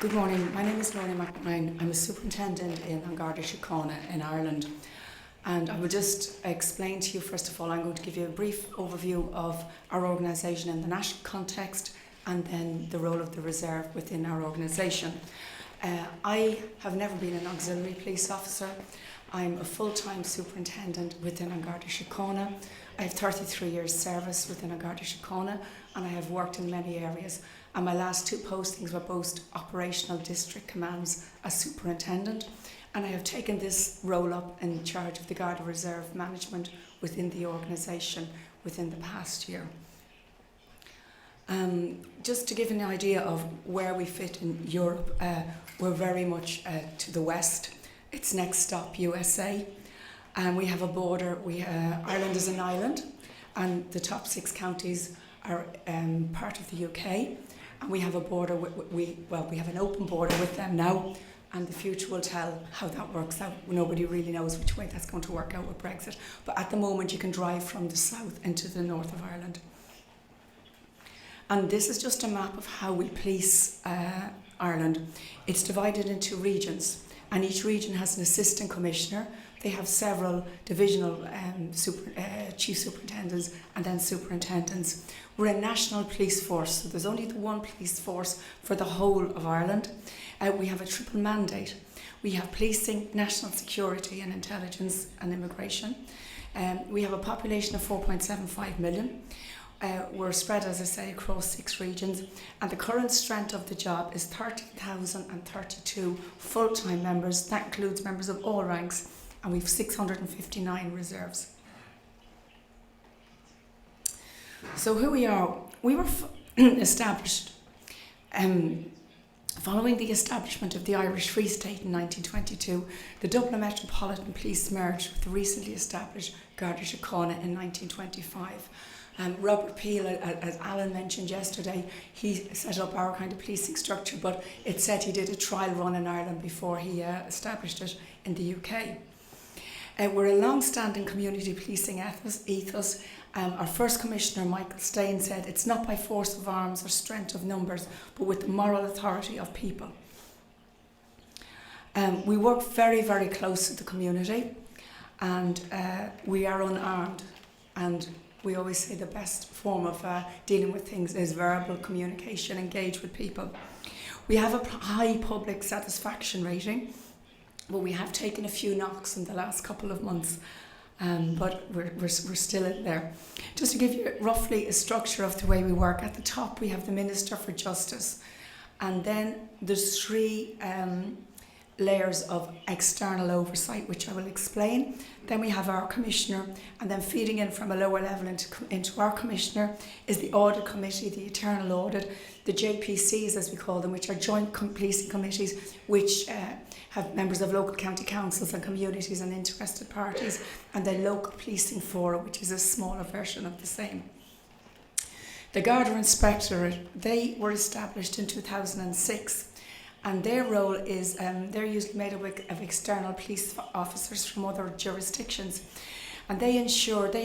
Good morning, my name is Noreen Mcbrien. I'm a superintendent in Garda Síochána in Ireland, and I will just explain to you, first of all, I'm going to give you a brief overview of our organisation in the national context and then the role of the reserve within our organisation. I have never been an auxiliary police officer. I'm a full-time superintendent within Garda Síochána. I have 33 years service within Garda Síochána, and I have worked in many areas. And my last two postings were both operational district commands as superintendent, and I have taken this role up in charge of the Garda Reserve management within the organisation within the past year. Just to give an idea of where we fit in Europe, we're very much to the west. It's next stop USA, and we have a border. Ireland is an island, and the top 6 counties are part of the UK. And we have a border, we have an open border with them now, and the future will tell how that works out. Nobody really knows which way that's going to work out with Brexit. But at the moment you can drive from the south into the north of Ireland. And this is just a map of how we police Ireland. It's divided into regions, and each region has an assistant commissioner. They have several divisional chief superintendents and then superintendents. We're a national police force, so there's only the one police force for the whole of Ireland. We have a triple mandate. We have policing, national security and intelligence and immigration. We have a population of 4.75 million. We're spread, as I say, across 6 regions, and the current strength of the job is 13,032 full-time members. That includes members of all ranks, and we've 659 reserves. So who we are, we were established following the establishment of the Irish Free State in 1922. The Dublin Metropolitan Police merged with the recently established Garda Síochána in 1925. Robert Peel, as Alan mentioned yesterday, he set up our kind of policing structure, but it said he did a trial run in Ireland before he established it in the UK. We're a long-standing community policing ethos. Our first commissioner, Michael Stein, said it's not by force of arms or strength of numbers, but with the moral authority of people. We work very, very close to the community, and we are unarmed, and we always say the best form of dealing with things is verbal communication, engage with people. We have a high public satisfaction rating, but we have taken a few knocks in the last couple of months, but we're still in there. Just to give you roughly a structure of the way we work, at the top we have the Minister for Justice, and then there's 3 layers of external oversight, which I will explain. Then we have our commissioner, and then feeding in from a lower level into our commissioner is the audit committee, the internal audit, the JPCs as we call them, which are joint policing committees, which have members of local county councils and communities and interested parties, and then local policing fora, which is a smaller version of the same. The Garda Inspectorate, they were established in 2006. And their role is, they're usually made up of external police officers from other jurisdictions. And they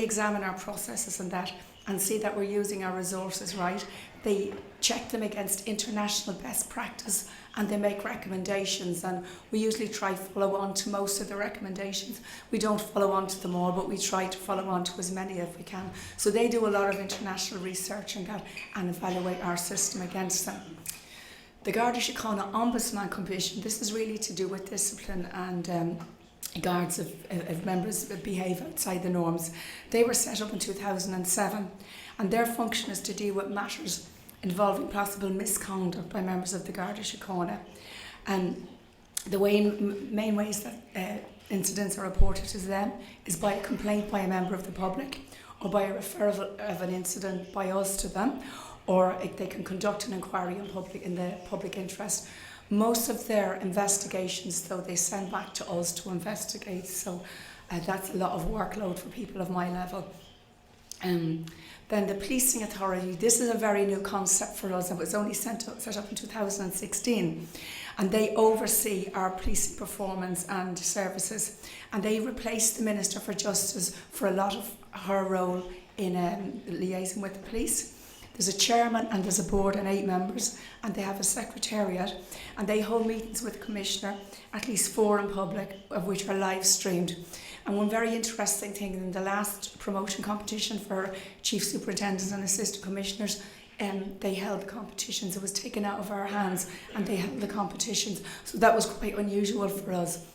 examine our processes and that, and see that we're using our resources right. They check them against international best practice, and they make recommendations. And we usually try to follow on to most of the recommendations. We don't follow on to them all, but we try to follow on to as many as we can. So they do a lot of international research and that, and evaluate our system against them. The Garda Síochána Ombudsman Commission, this is really to do with discipline and guards if members behave outside the norms. They were set up in 2007, and their function is to deal with matters involving possible misconduct by members of the Garda Síochána. And the main ways that incidents are reported to them is by a complaint by a member of the public, or by a referral of an incident by us to them, or they can conduct an inquiry in the public interest. Most of their investigations, though, they send back to us to investigate, so that's a lot of workload for people of my level. Then the Policing Authority, this is a very new concept for us. It was only set up in 2016, and they oversee our policing performance and services, and they replaced the Minister for Justice for a lot of her role in liaising with the police. There's a chairman and there's a board and 8 members, and they have a secretariat, and they hold meetings with the Commissioner, at least 4 in public, of which are live streamed. And one very interesting thing, in the last promotion competition for Chief Superintendents and Assistant Commissioners, they held the competitions. It was taken out of our hands and they held the competitions. So that was quite unusual for us.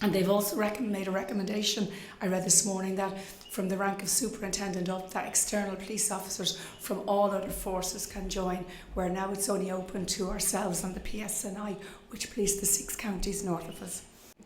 And they've also made a recommendation, I read this morning, that from the rank of superintendent up, that external police officers from all other forces can join, where now it's only open to ourselves and the PSNI, which police the 6 counties north of us.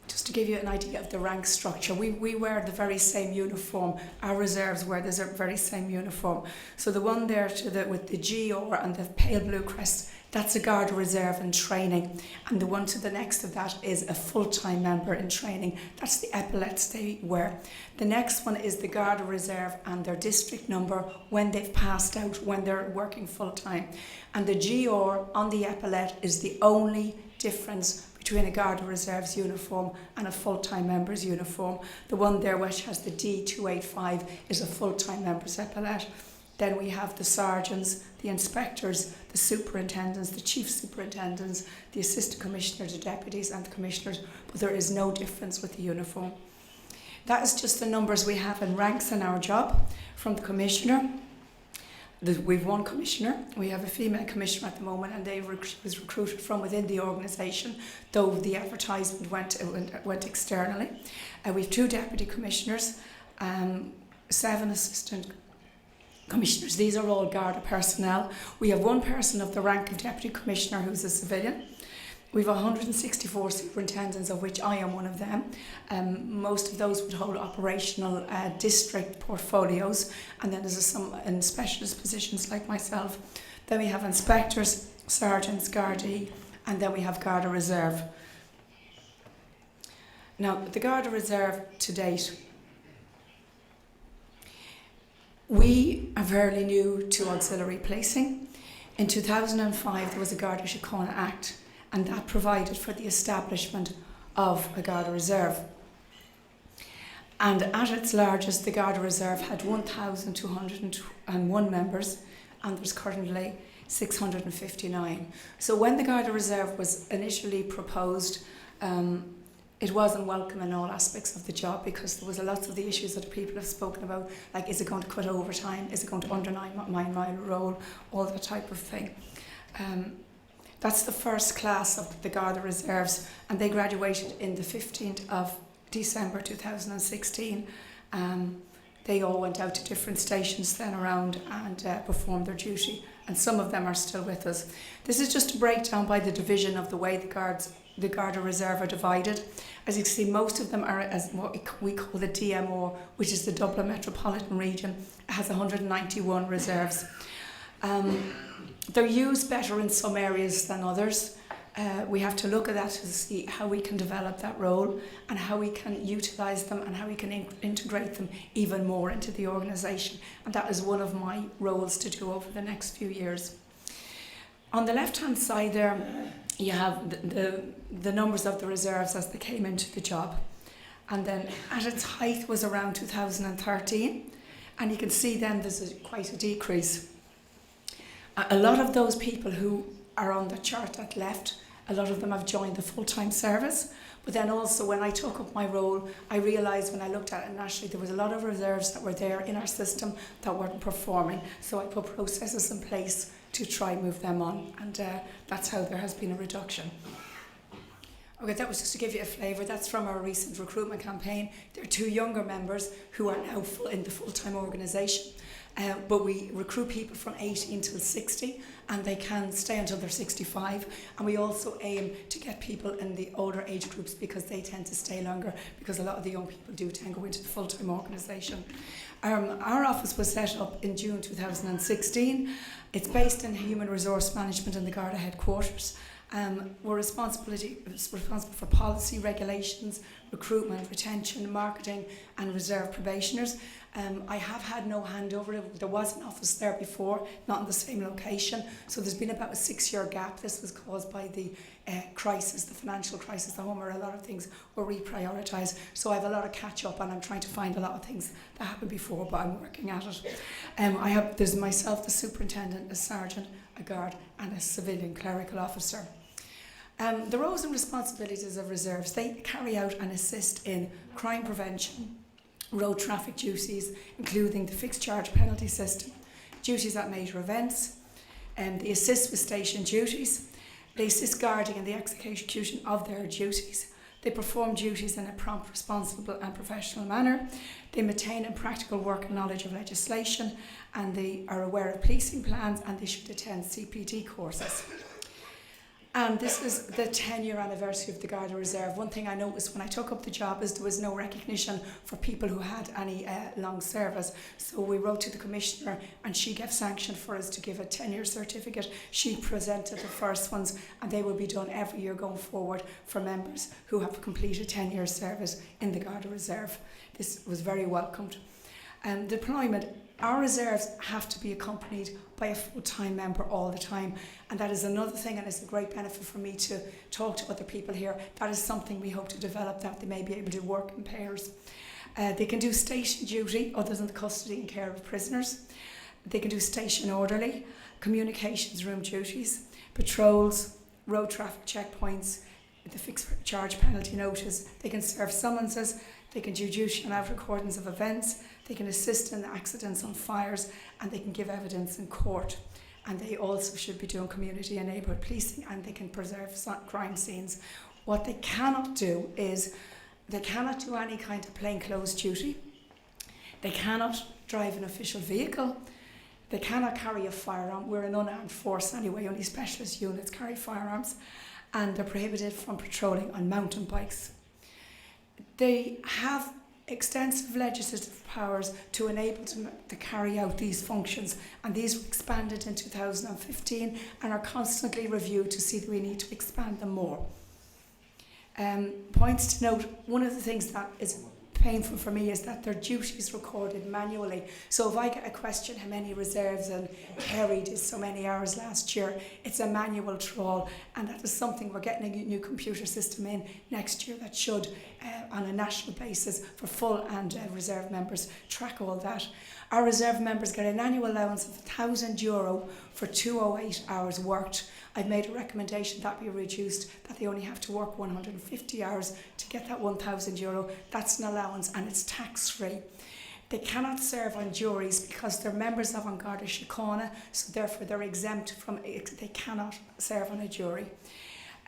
Just to give you an idea of the rank structure, we wear the very same uniform. Our reserves wear the very same uniform. So the one there with the GR and the pale blue crest, that's a Garda Reserve in training. And the one to the next of that is a full-time member in training. That's the epaulets they wear. The next one is the Garda Reserve and their district number when they've passed out, when they're working full-time. And the GR on the epaulette is the only difference between a Garda Reserve's uniform and a full-time member's uniform. The one there which has the D285 is a full-time member's epaulette. Then we have the sergeants, the inspectors, the superintendents, the chief superintendents, the assistant commissioners, the deputies and the commissioners, but there is no difference with the uniform. That is just the numbers we have in ranks in our job from the commissioner. We've one commissioner. We have a female commissioner at the moment, and they was recruited from within the organisation, though the advertisement went externally. We've 2 deputy commissioners, 7 assistant commissioners. These are all Garda personnel. We have 1 person of the rank of deputy commissioner who's a civilian. We've 164 superintendents, of which I am one of them. Most of those would hold operational district portfolios, and then there's some in specialist positions like myself. Then we have inspectors, sergeants, Gardaí, and then we have Garda Reserve. Now, the Garda Reserve to date, we are fairly new to auxiliary policing. In 2005, there was a Garda Síochána Act, and that provided for the establishment of a Garda Reserve. And at its largest, the Garda Reserve had 1,201 members, and there's currently 659. So when the Garda Reserve was initially proposed, it wasn't welcome in all aspects of the job, because there was lots of the issues that people have spoken about, like is it going to cut overtime, is it going to undermine my role, all that type of thing. That's the first class of the Garda Reserves, and they graduated in the 15th of December 2016. They all went out to different stations then around and performed their duty, and some of them are still with us. This is just a breakdown by the division of the way the Garda Reserve are divided. As you can see, most of them are as what we call the DMO, which is the Dublin Metropolitan Region. It has 191 reserves. They're used better in some areas than others. We have to look at that to see how we can develop that role and how we can utilise them and how we can integrate them even more into the organisation. And that is one of my roles to do over the next few years. On the left-hand side there, you have the numbers of the reserves as they came into the job. And then at its height was around 2013. And you can see then there's quite a decrease. A lot of those people who are on the chart that left, a lot of them have joined the full-time service. But then also when I took up my role, I realised when I looked at it nationally, there was a lot of reserves that were there in our system that weren't performing. So I put processes in place to try and move them on, and that's how there has been a reduction. Okay, that was just to give you a flavour. That's from our recent recruitment campaign. There are 2 younger members who are now in the full-time organisation. But we recruit people from 18 till 60, and they can stay until they're 65. And we also aim to get people in the older age groups, because they tend to stay longer, because a lot of the young people do tend to go into the full-time organisation. Our office was set up in June 2016. It's based in human resource management in the Garda headquarters. We're responsible for policy, regulations, recruitment, retention, marketing and reserve probationers. I have had no handover. There was an office there before, not in the same location. So there's been about a 6-year gap. This was caused by the crisis, the financial crisis, the home, where a lot of things were reprioritised. So I have a lot of catch up, and I'm trying to find a lot of things that happened before, but I'm working at it. There's myself, the superintendent, a sergeant, a guard and a civilian clerical officer. The roles and responsibilities of reserves, they carry out and assist in crime prevention, road traffic duties, including the fixed charge penalty system, duties at major events, they assist with station duties, they assist guarding in the execution of their duties, they perform duties in a prompt, responsible and professional manner, they maintain a practical work and knowledge of legislation, and they are aware of policing plans, and they should attend CPD courses. And this is the 10-year anniversary of the Garda Reserve. One thing I noticed when I took up the job is there was no recognition for people who had any long service. So we wrote to the Commissioner, and she gave sanction for us to give a 10-year certificate. She presented the first ones, and they will be done every year going forward for members who have completed 10 years service in the Garda Reserve. This was very welcomed. Deployment. Our reserves have to be accompanied by a full-time member all the time, and that is another thing, and it's a great benefit for me to talk to other people here. That is something we hope to develop, that they may be able to work in pairs. They can do station duty other than the custody and care of prisoners. They can do station orderly, communications room duties, patrols, road traffic checkpoints, the fixed charge penalty notice. They can serve summonses. They can do duty on out recordings of events, they can assist in accidents on fires, and they can give evidence in court. And they also should be doing community and neighbourhood policing, and they can preserve crime scenes. What they cannot do is, they cannot do any kind of plainclothes duty, they cannot drive an official vehicle, they cannot carry a firearm. We're an unarmed force anyway, only specialist units carry firearms, and they're prohibited from patrolling on mountain bikes. They have extensive legislative powers to enable them to carry out these functions, and these were expanded in 2015 and are constantly reviewed to see that we need to expand them more. Points to note, one of the things that is painful for me is that their duties recorded manually. So if I get a question how many reserves and carried is so many hours last year, it's a manual trawl, and that is something we're getting a new computer system in next year that should on a national basis for full and reserve members track all that. Our reserve members get an annual allowance of €1,000 for 208 hours worked. I've made a recommendation that be reduced, that they only have to work 150 hours to get that €1,000. That's an allowance, and it's tax-free. They cannot serve on juries because they're members of Garda Síochána, so therefore they're exempt from it. They cannot serve on a jury.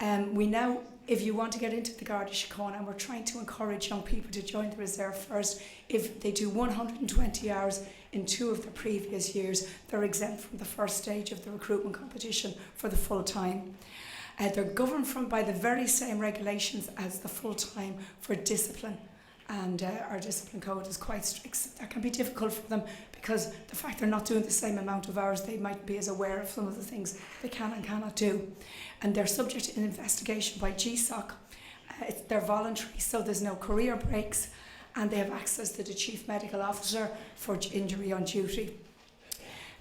We now, if you want to get into the Garda Síochána, and we're trying to encourage young people to join the reserve first, if they do 120 hours in 2 of the previous years, they're exempt from the first stage of the recruitment competition for the full time. They're governed by the very same regulations as the full time for discipline, and our discipline code is quite strict. That can be difficult for them because the fact they're not doing the same amount of hours, they might be as aware of some of the things they can and cannot do. And they're subject to an investigation by GSOC. They're voluntary, so there's no career breaks, and they have access to the Chief Medical Officer for injury on duty.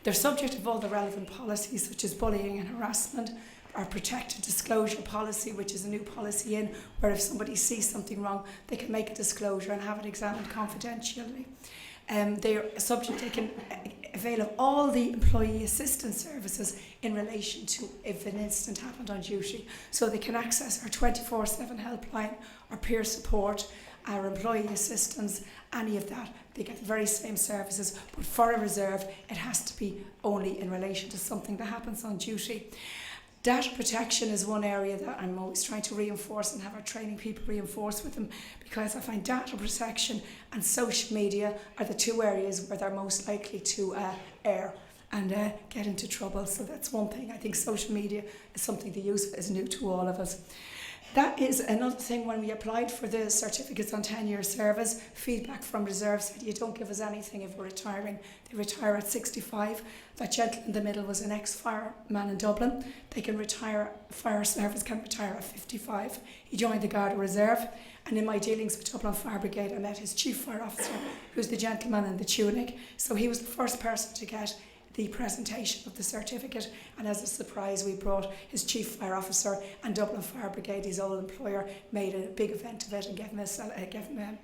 They're subject to all the relevant policies such as bullying and harassment, our protected disclosure policy, which is a new policy in where if somebody sees something wrong, they can make a disclosure and have it examined confidentially. They can avail of all the employee assistance services in relation to if an incident happened on duty. So they can access our 24/7 helpline, our peer support, our employee assistance, any of that. They get the very same services, but for a reserve, it has to be only in relation to something that happens on duty. Data protection is one area that I'm always trying to reinforce and have our training people reinforce with them, because I find data protection and social media are the 2 areas where they're most likely to err and get into trouble. So that's one thing. I think social media is something the use of is new to all of us. That is another thing. When we applied for the certificates on 10-year service, feedback from reserve said, you don't give us anything if we're retiring. They retire at 65. That gentleman in the middle was an ex-fireman in Dublin. They can retire, fire service can retire at 55. He joined the Garda Reserve, and in my dealings with Dublin Fire Brigade, I met his chief fire officer, who's the gentleman in the tunic. So he was the first person to get the presentation of the certificate, and as a surprise we brought his chief fire officer, and Dublin Fire Brigade, his old employer, made a big event of it and gave him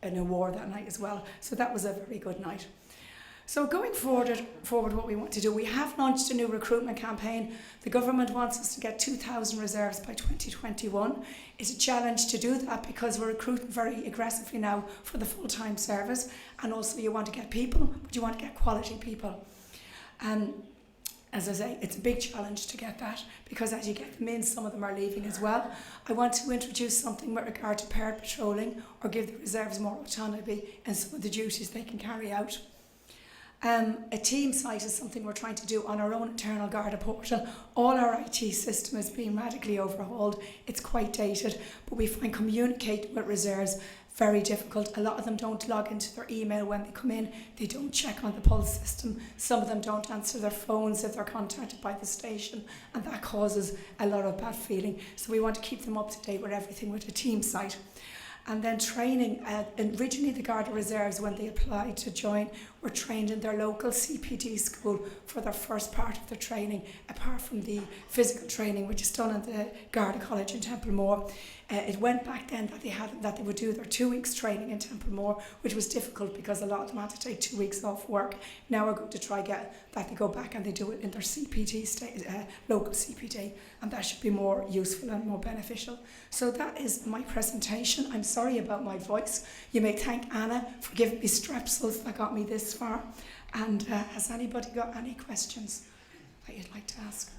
an award that night as well. So that was a very good night. So going forward what we want to do, we have launched a new recruitment campaign. The government wants us to get 2,000 reserves by 2021. It's a challenge to do that because we're recruiting very aggressively now for the full-time service, and also you want to get people, but you want to get quality people. As I say, it's a big challenge to get that, because as you get them in, some of them are leaving as well. I want to introduce something with regard to paired patrolling, or give the reserves more autonomy in some of the duties they can carry out. A team site is something we're trying to do on our own internal Garda portal. All our IT system is being radically overhauled. It's quite dated, but we find communicating with reserves very difficult. A lot of them don't log into their email when they come in. They don't check on the pulse system. Some of them don't answer their phones if they're contacted by the station, and that causes a lot of bad feeling. So we want to keep them up to date with everything with a team site. And then training. Originally the Garda Reserves, when they applied to join, were trained in their local CPD school for their first part of their training, apart from the physical training which is done at the Garda College in Templemore. It went back then that they would do their 2 weeks training in Templemore, which was difficult because a lot of them had to take 2 weeks off work. Now we're going to try get that they go back and they do it in their CPD local CPD, and that should be more useful and more beneficial. So that is my presentation. I'm sorry about my voice. You may thank Anna for giving me strepsils that got me this far. And has anybody got any questions that you'd like to ask?